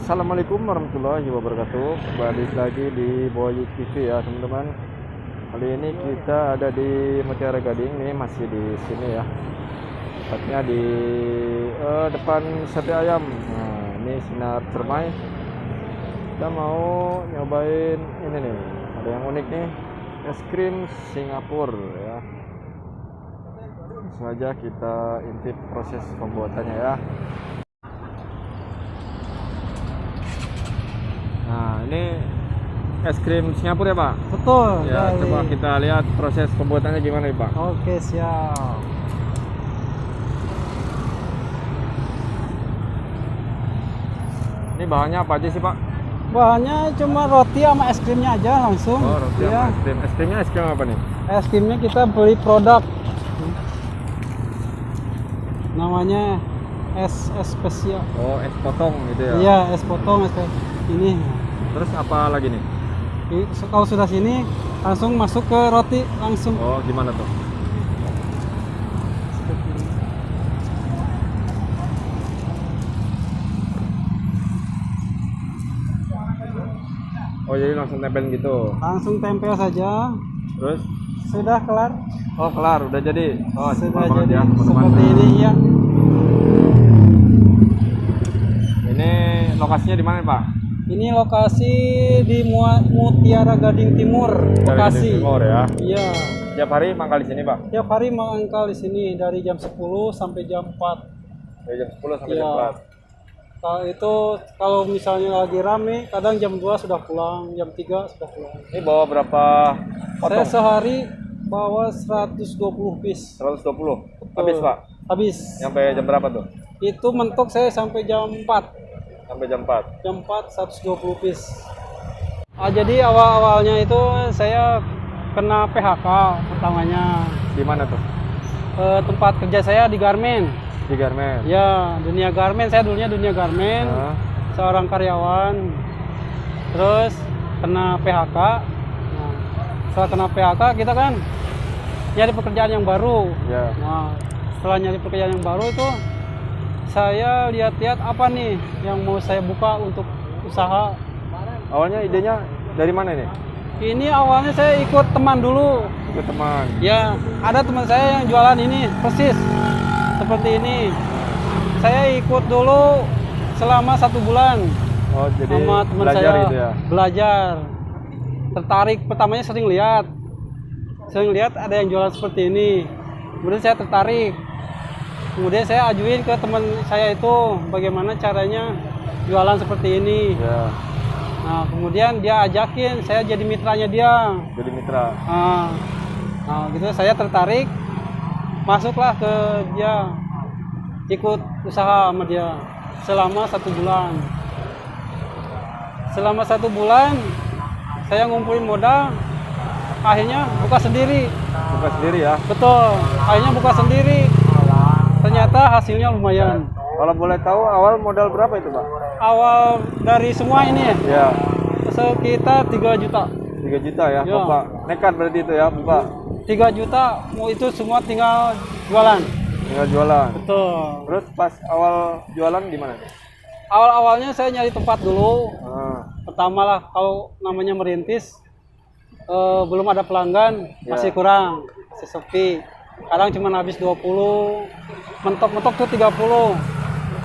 Assalamualaikum warahmatullahi wabarakatuh. Balik lagi di Boyik TV ya teman-teman. Kali ini kita ada di Mutiara Gading nih, masih di sini ya. Tepatnya di depan sate ayam. Nah, ini Sinar Cermai. Kita mau nyobain ini nih. Ada yang unik nih, es krim Singapura ya. Langsung aja kita intip proses pembuatannya ya. Nah, ini es krim Singapura ya, Pak? Betul. Ya, coba kita lihat proses pembuatannya gimana nih, Pak. Oke, siap. Ini bahannya apa aja sih, Pak? Bahannya cuma roti sama es krimnya aja langsung. Oh, roti ya. sama es krim. Es krimnya es krim apa nih? Es krimnya kita beli produk. Namanya es spesial. Oh, es potong gitu ya? Iya, es potong es ini. Terus apa lagi nih? Kalau sudah sini langsung masuk ke roti langsung. Oh, gimana tuh? Oh, jadi langsung tempel gitu. Langsung tempel saja. Terus? Sudah kelar. Oh, kelar, udah jadi. Oh, Sudah simpel banget jadi ya, teman-teman. seperti ini ya. Ini lokasinya di mana, Pak? Ini lokasi di Mutiara Gading Timur, Bekasi. Timur ya. Iya. Tiap hari mangkal di sini, Pak? Tiap hari mangkal di sini dari jam 10 sampai jam 4. Dari jam 10 sampai Iya. jam 4. Kalau misalnya lagi rame, kadang jam 2 sudah pulang, jam 3 sudah pulang. Ini bawa berapa potong? Saya sehari bawa 120 piece. 120. Habis, Pak? Habis. Sampai jam berapa tuh? Itu mentok saya sampai jam 4. Sampai jam 4. Jam 4 120 piece. Jadi awal-awalnya itu saya kena PHK pertamanya. Di mana tuh? Tempat kerja saya di garmen. Di garmen. Ya, dunia garmen. Saya dulunya dunia garmen. Seorang karyawan. Terus kena PHK. Nah, setelah kena PHK kita kan nyari pekerjaan yang baru. Ya. Nah, setelah nyari pekerjaan yang baru itu saya lihat-lihat apa nih yang mau saya buka untuk usaha. Awalnya idenya dari mana nih? Ini awalnya saya ikut teman dulu. Ikut teman. Ya, ada teman saya yang jualan ini persis seperti ini. Saya ikut dulu selama 1 bulan. Oh, jadi sama teman belajar saya gitu ya? Belajar. Tertarik, pertamanya sering lihat ada yang jualan seperti ini. Kemudian saya tertarik. Kemudian saya ajuin ke teman saya itu bagaimana caranya jualan seperti ini. Ya. Nah, kemudian dia ajakin saya jadi mitranya dia. Jadi mitra. Nah, gitu saya tertarik, masuklah ke dia, ikut usaha sama dia selama 1 bulan. Selama 1 bulan saya ngumpulin modal, akhirnya buka sendiri. Buka sendiri ya? Betul, akhirnya buka sendiri. Ternyata hasilnya lumayan. Kalau boleh tahu awal modal berapa itu, Pak? Awal dari semua ini Ya. sekitar 3 juta. 3 juta ya, Ya. Bapak. Nekat berarti itu ya, Bapak. 3 juta, mau itu semua tinggal jualan. Tinggal jualan. Betul. Terus pas awal jualan gimana? Awal-awalnya saya nyari tempat dulu. Ah, Pertama lah, kalau namanya merintis, belum ada pelanggan, Ya. masih kurang, masih sepi. Kadang cuma habis 20, mentok-mentok tuh 30.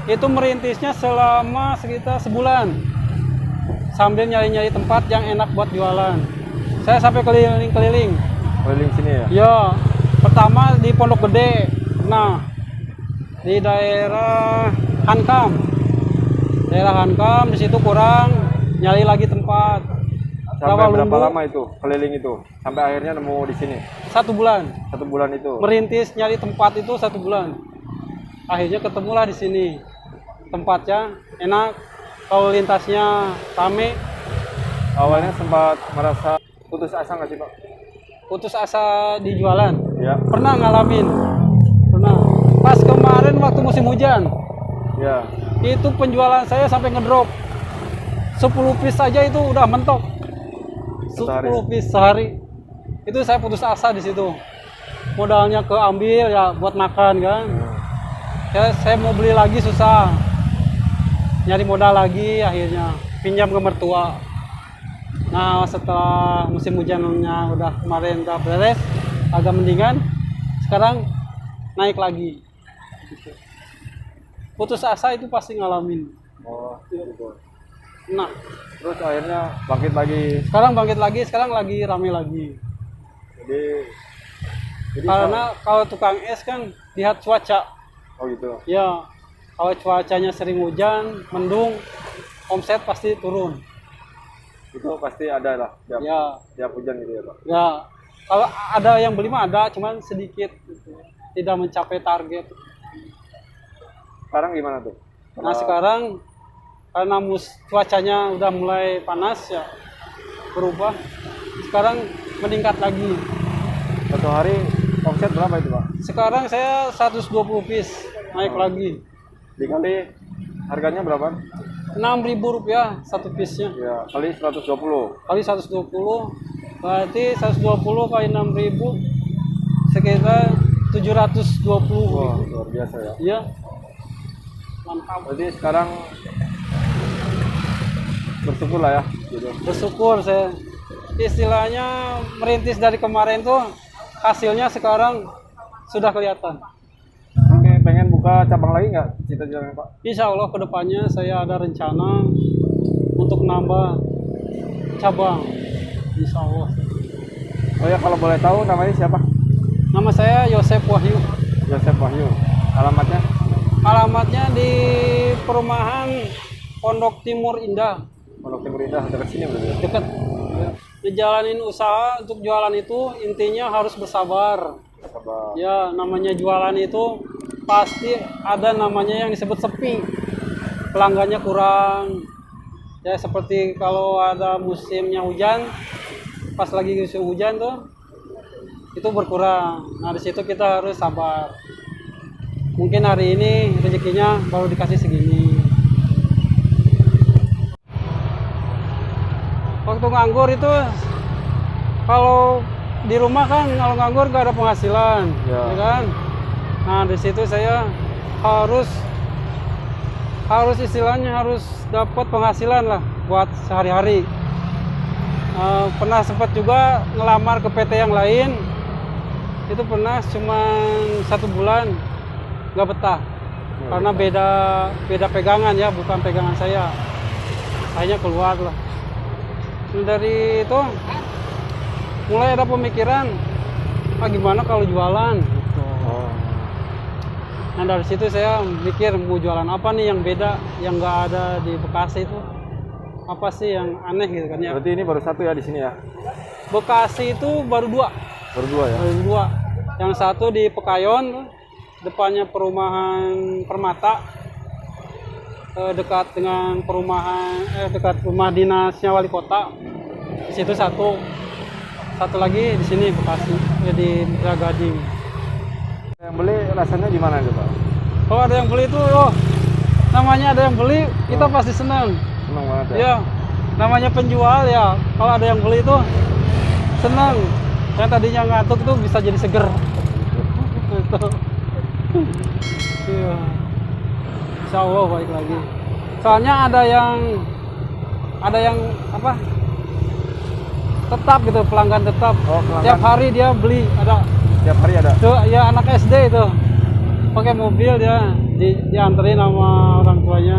Itu merintisnya selama sekitar sebulan. Sambil nyari-nyari tempat yang enak buat jualan. Saya sampai keliling-keliling. keliling sini ya? Ya, pertama di Pondok Gede. Nah, di daerah Hankam. Daerah Hankam, di situ kurang, nyari lagi tempat. Sampai berapa Rawalumbu, lama itu keliling itu? Sampai akhirnya nemu di sini? 1 bulan. 1 bulan itu? Merintis nyari tempat itu 1 bulan. Akhirnya ketemulah di sini. Tempatnya enak, lalu lintasnya rame. Awalnya sempat merasa putus asa nggak sih, Pak? Putus asa di jualan. Ya. Pernah ngalamin. Pernah. Pas kemarin waktu musim hujan, Ya. itu penjualan saya sampai ngedrop. 10 piece saja itu udah mentok. 10 piece sehari. Itu saya putus asa di situ. Modalnya keambil ya buat makan kan. Saya mau beli lagi susah. nyari modal lagi, akhirnya pinjam ke mertua. Nah setelah musim hujannya udah kemarin udah beres, agak mendingan, sekarang naik lagi. Gitu. Putus asa itu pasti ngalamin. Oh, gitu. Nah, Terus akhirnya bangkit lagi. sekarang lagi rame lagi. Jadi Karena kalau tukang es kan lihat cuaca. oh gitu. Ya, kalau cuacanya sering hujan, mendung, omset pasti turun. Itu pasti ada lah tiap, Ya, tiap hujan gitu ya Pak. ya. Kalau ada yang beli mah ada, cuman sedikit, gitu. Tidak mencapai target. Sekarang gimana tuh? Nah sekarang karena cuacanya udah mulai panas ya, berubah. Sekarang meningkat lagi. Satu hari omset berapa itu Pak? Sekarang saya 120 piece, naik lagi. Dikali harganya berapa? Rp6.000 satu piece-nya. Ya, kali 120. Kali 120, berarti 120 kali 6.000 sekitar 720. Wah, luar biasa ya. Iya. Mantap. Berarti sekarang bersyukur lah ya gitu. Bersyukur saya. Istilahnya merintis dari kemarin tuh hasilnya sekarang sudah kelihatan. Oke, pengen buka cabang lagi nggak cita-citanya Pak? Insya Allah kedepannya saya ada rencana untuk nambah cabang. Insya Allah. Oh ya, kalau boleh tahu namanya siapa? Nama saya Yosep Wahyu. Yosep Wahyu. Alamatnya? Alamatnya di perumahan Pondok Timur Indah. Pondok Timur Indah, dekat sini berarti ya? Dekat. Dijalanin usaha untuk jualan itu intinya harus bersabar. Sabar. Ya, namanya jualan itu pasti ada namanya yang disebut sepi. Pelanggannya kurang. Ya, seperti kalau ada musimnya hujan, pas lagi musim hujan tuh, itu berkurang. Nah, di situ kita harus sabar. Mungkin hari ini rezekinya baru dikasih segini. Waktu nganggur itu, kalau di rumah kan kalau nganggur gak ada penghasilan, Ya. ya kan? Nah di situ saya harus istilahnya harus dapat penghasilan lah buat sehari-hari. Pernah sempat juga ngelamar ke PT yang lain, itu pernah cuma 1 bulan nggak betah, karena beda pegangan ya, bukan pegangan saya. Akhirnya keluar lah. Dari itu mulai ada pemikiran, gimana kalau jualan gitu. Oh. Nah dari situ saya mikir mau jualan apa nih yang beda, yang nggak ada di Bekasi itu, apa sih yang aneh gitu kan ya. Berarti ini baru satu ya di sini ya? Bekasi itu baru 2. Baru 2 ya? Baru 2. Yang satu di Pekayon, depannya perumahan Permata, dekat dengan dekat rumah dinasnya wali kota. Di situ satu lagi di sini Bekasi, ya di Mitra Gading. Yang beli rasanya gimana itu Pak? Kalau ada yang beli itu, namanya ada yang beli, kita pasti senang. Senang banget ya? Ya, namanya penjual ya. Kalau ada yang beli itu senang. Yang tadinya ngantuk tuh bisa jadi seger. Gitu. Iya. Insya Allah baik lagi. Soalnya ada yang apa? Tetap gitu, pelanggan tetap. Oh, pelanggan. Tiap hari dia beli, ada. Tiap hari ada? Tuh, ya anak SD itu. Pakai mobil dia dianterin sama orang tuanya.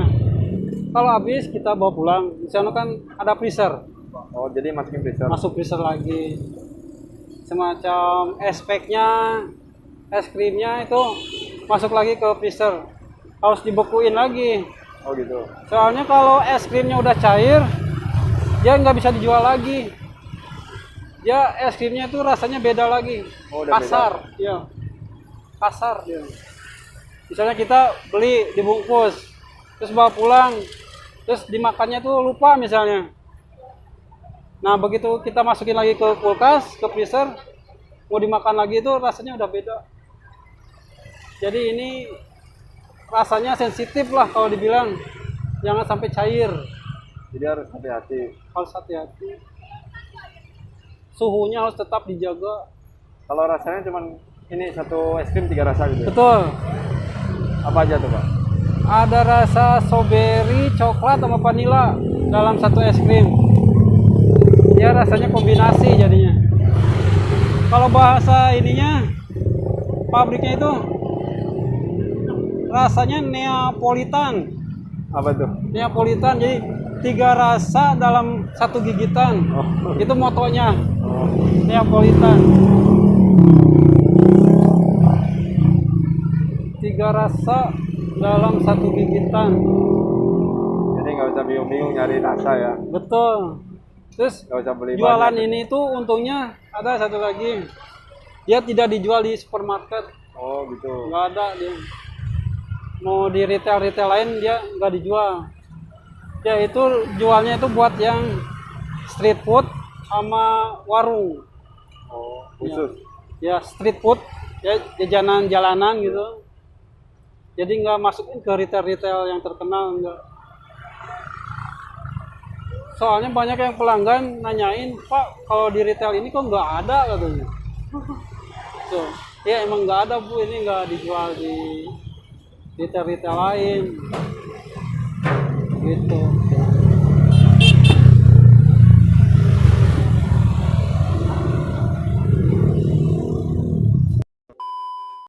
Kalau habis kita bawa pulang. Di sana kan ada freezer. Oh, jadi masukin freezer? Masuk freezer lagi. Semacam es packnya, es krimnya itu masuk lagi ke freezer. Harus dibekuin lagi. Oh gitu. Soalnya kalau es krimnya udah cair, dia nggak bisa dijual lagi. Ya es krimnya itu rasanya beda lagi. Oh, udah kasar, ya. Kasar dia. Misalnya kita beli dibungkus, terus bawa pulang, terus dimakannya tuh lupa misalnya. Nah begitu kita masukin lagi ke kulkas, ke freezer, mau dimakan lagi itu rasanya udah beda. Jadi ini rasanya sensitif lah kalau dibilang, jangan sampai cair. Jadi harus hati-hati. Harus hati-hati. Suhunya harus tetap dijaga. Kalau rasanya cuman ini satu es krim 3 rasa gitu ya? Betul. Apa aja tuh Pak? ada rasa strawberry, coklat sama vanila dalam satu es krim. Ya rasanya kombinasi jadinya. Kalau bahasa ininya pabriknya itu rasanya Neapolitan. Apa tuh? Neapolitan, jadi 3 rasa dalam satu gigitan. Oh. Itu motonya Oh. Neapolitan. 3 rasa dalam satu gigitan. Jadi nggak usah bingung-bingung nyari rasa ya. Betul. Terus Nggak usah beli jualan banyak. ini tuh untungnya ada satu lagi. Dia tidak dijual di supermarket. Oh gitu. Nggak ada dia. Mau di retail lain dia nggak dijual. Ya itu jualnya itu buat yang street food sama warung. Oh khusus. Ya street food, ya jajanan jalanan gitu. Jadi nggak masukin ke retail yang terkenal, enggak. Soalnya banyak yang pelanggan nanyain, Pak, kalau di retail ini kok nggak ada katanya. Tuh, ya emang nggak ada Bu, ini nggak dijual di retail lain. Gitu.